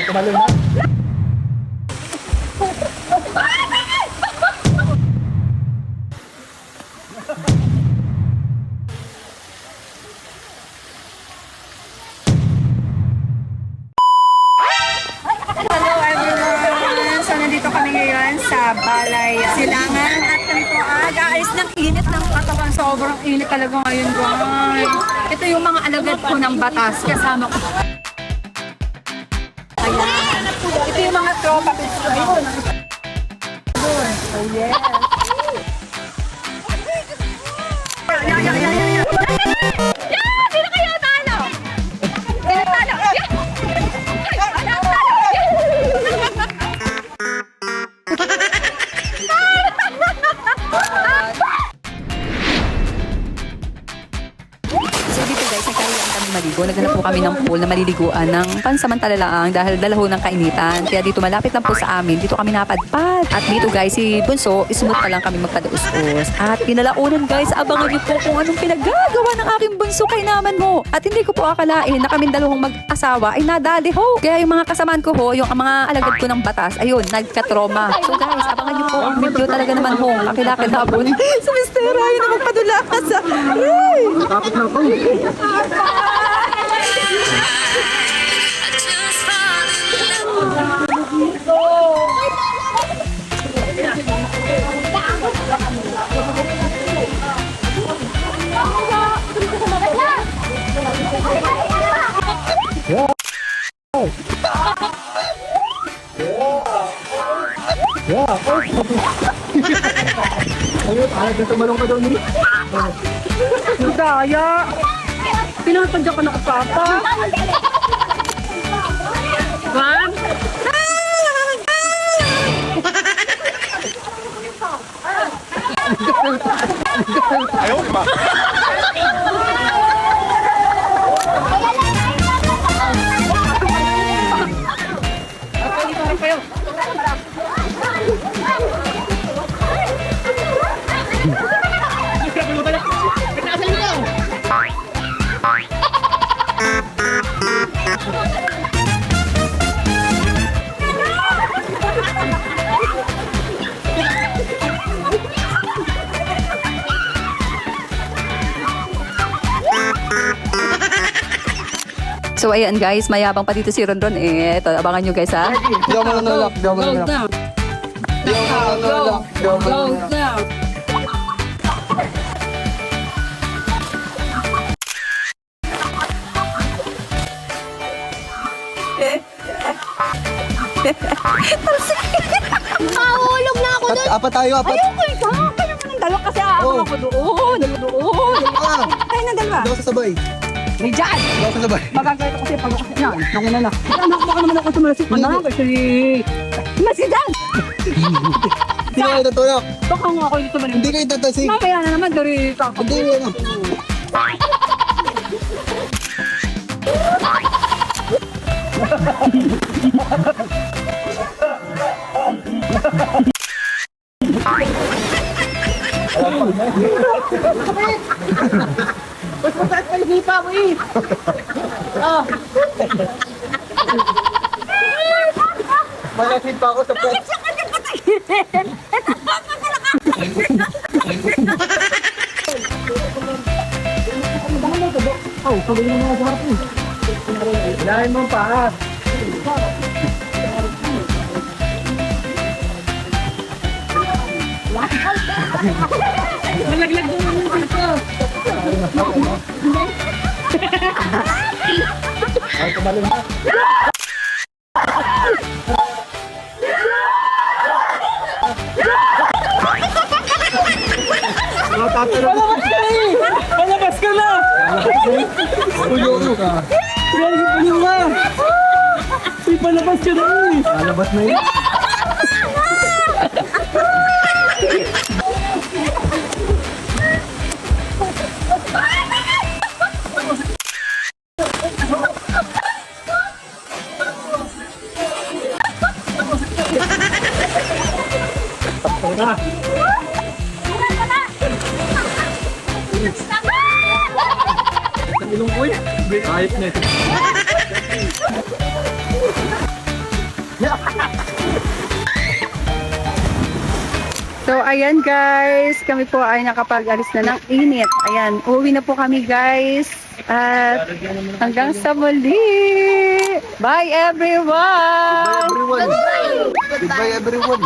tumalon na. Hello everyone! So nandito kami ngayon sa Balay Silangan at kami po aalis ng init ng katawan. Sobrang init talaga ngayon guys. Ito yung mga alagad ko ng batas kasama ko. Ayan. Ito yung mga tropa ko. Ayun. Oh yes. Yeah! Sino kayo talo? Sino talo? So dito guys, nagkaroon kami maligo. Naghanap po kami ng pool na maliliguan ng pansamantala lang dahil dalaho ng kainitan. Kaya dito malapit lang po sa amin. Dito kami napadpad. At dito guys, si Bunso, smooth pa lang kami magpadaus-us. At pinalaunan guys, abangan niyo po kung anong pinagagawa ng aking Bunso kay naman mo. At hindi ko po akalain na kaming dalawang mag-asawa ay nadali ho. Kaya yung mga kasamaan ko ho, yung mga alagad ko ng batas, ayun, nagka-trauma. So guys, abangan niyo po ang video talaga naman ho. Kakilakilabon. Sa Mr. Ryan na magpadula ka sa... Ay! Tapos na ako. Ayun, ayaw na tumalong ka daw ni. Daya! Pinapadya ka na kapapa! Bam! Ayaw pa. So ayan guys, mayabang pa dito si Rondon eh. Ito, abangan nyo guys ha. Di ako mananalak. Di ako mananalak. Di ako mananalak. Di ako mananalak. Mahulog na ako doon! Apat tayo, apat. Ayoko ito! Kaya mo ng dalawa kasi ako Oh. ako doon! Doon! Ah, Kaya ng dalawa! di ako sasabay. May dyan! Di ako sasabay. Magagay ako kasi pag ako yan. Nangin na na. Anak baka naman ako sumalasip. Anak kasi... Masidan! Hindi kayo tatulak. Baka nga ako dito malimit. Hindi kayo tatasig. Mamaya na naman, dari ka. Hindi ano. Mas mataas pa yung hipa mo eh. Ah. Malasin pa ako sa pet. Oh, pagod na mga sarap eh. Ilahin mo pa. Malaglag mo naman dito. Ay, tumalon na. Palabas ka eh! Palabas ka na! Puyo ka. Puyo ka! May palabas ka na eh! Lalabas na yun. Tara! Ang ilong ko eh. Ayop na ito. So, ayan guys, kami po ay nakapag-alis na ng init. Ayan, uwi na po kami guys. At hanggang sa muli. Bye everyone! Everyone. Goodbye everyone.